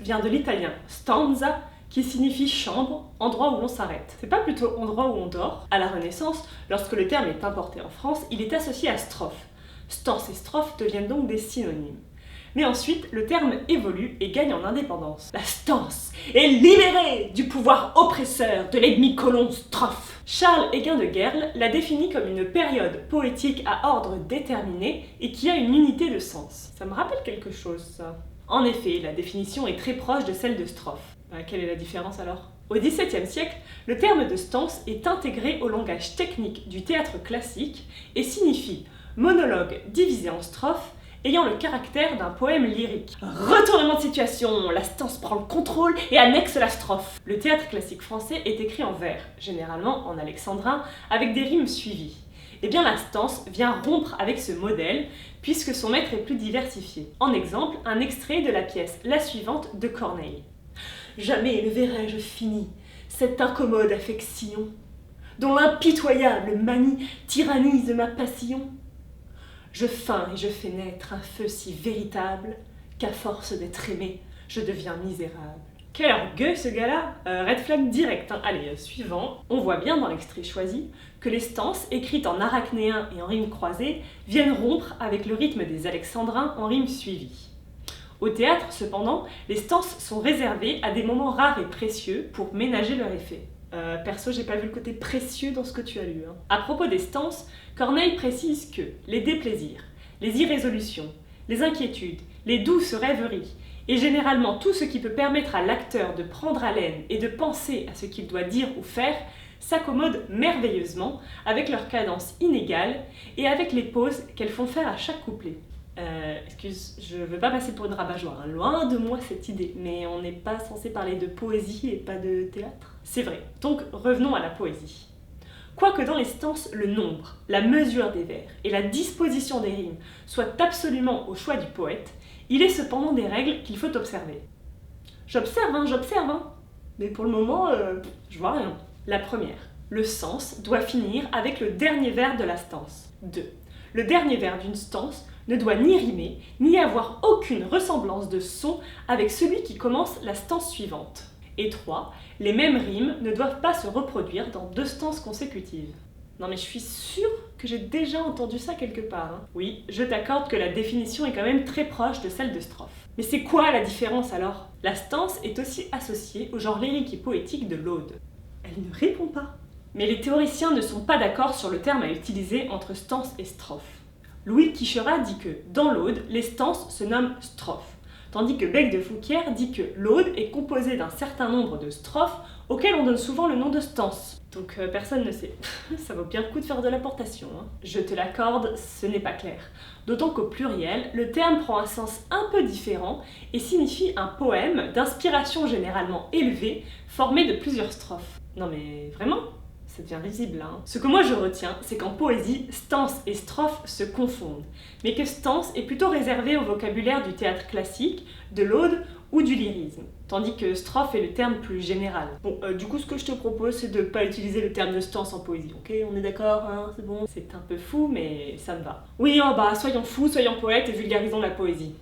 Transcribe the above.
vient de l'italien stanza, qui signifie chambre, endroit où l'on s'arrête. C'est pas plutôt endroit où on dort? À la Renaissance, lorsque le terme est importé en France, il est associé à strophe. Stances et strophes deviennent donc des synonymes. Mais ensuite, le terme évolue et gagne en indépendance. La stance est libérée du pouvoir oppresseur de l'ennemi colon strophe. Charles Héguin de Guerle l'a définit comme une période poétique à ordre déterminé et qui a une unité de sens. Ça me rappelle quelque chose, ça. En effet, la définition est très proche de celle de strophe. Quelle est la différence alors? Au XVIIe siècle, le terme de stance est intégré au langage technique du théâtre classique et signifie monologue divisé en strophes ayant le caractère d'un poème lyrique. Retournement de situation, la stance prend le contrôle et annexe la strophe. Le théâtre classique français est écrit en vers, généralement en alexandrin, avec des rimes suivies. Eh bien la stance vient rompre avec ce modèle, puisque son maître est plus diversifié. En exemple, un extrait de la pièce La Suivante de Corneille. Jamais ne verrai-je fini cette incommode affection, dont l'impitoyable manie tyrannise ma passion. Je feins et je fais naître un feu si véritable qu'à force d'être aimé, je deviens misérable. Quel orgueil ce gars-là! Red flag direct, hein. Allez, suivant. On voit bien dans l'extrait choisi que les stances, écrites en arachnéen et en rimes croisées, viennent rompre avec le rythme des alexandrins en rimes suivies. Au théâtre, cependant, les stances sont réservées à des moments rares et précieux pour ménager leur effet. Perso, j'ai pas vu le côté précieux dans ce que tu as lu. À propos des stances, Corneille précise que les déplaisirs, les irrésolutions, les inquiétudes, les douces rêveries, et généralement tout ce qui peut permettre à l'acteur de prendre haleine et de penser à ce qu'il doit dire ou faire, s'accommodent merveilleusement avec leur cadence inégale et avec les pauses qu'elles font faire à chaque couplet. Excuse, je veux pas passer pour une rabat-joie, hein. Loin de moi cette idée, mais on n'est pas censé parler de poésie et pas de théâtre. C'est vrai, donc revenons à la poésie. Quoique dans les stances, le nombre, la mesure des vers et la disposition des rimes soient absolument au choix du poète, il est cependant des règles qu'il faut observer. J'observe, mais pour le moment, je vois rien. La première, le sens doit finir avec le dernier vers de la stance. 2. Le dernier vers d'une stance ne doit ni rimer, ni avoir aucune ressemblance de son avec celui qui commence la stance suivante. Et 3. Les mêmes rimes ne doivent pas se reproduire dans 2 stances consécutives. Non mais je suis sûre que j'ai déjà entendu ça quelque part. Hein. Oui, je t'accorde que la définition est quand même très proche de celle de strophe. Mais c'est quoi la différence alors? La stance est aussi associée au genre lyrique et poétique de l'ode. Elle ne répond pas. Mais les théoriciens ne sont pas d'accord sur le terme à utiliser entre stance et strophe. Louis Quicherat dit que, dans l'Aude, les stances se nomment strophes, tandis que Bec de Fouquier dit que l'Aude est composée d'un certain nombre de strophes auxquelles on donne souvent le nom de stance. Donc personne ne sait. Ça vaut bien le coup de faire de l'importation. Hein. Je te l'accorde, ce n'est pas clair. D'autant qu'au pluriel, le terme prend un sens un peu différent et signifie un poème d'inspiration généralement élevée, formé de plusieurs strophes. Non mais vraiment ? Ça devient risible là. Hein. Ce que moi je retiens, c'est qu'en poésie, stance et strophe se confondent, mais que stance est plutôt réservé au vocabulaire du théâtre classique, de l'ode ou du lyrisme, tandis que strophe est le terme plus général. Bon, du coup ce que je te propose, c'est de pas utiliser le terme de stance en poésie, ok? On est d'accord, hein? C'est bon? C'est un peu fou, mais ça me va. Oui, soyons fous, soyons poètes et vulgarisons la poésie.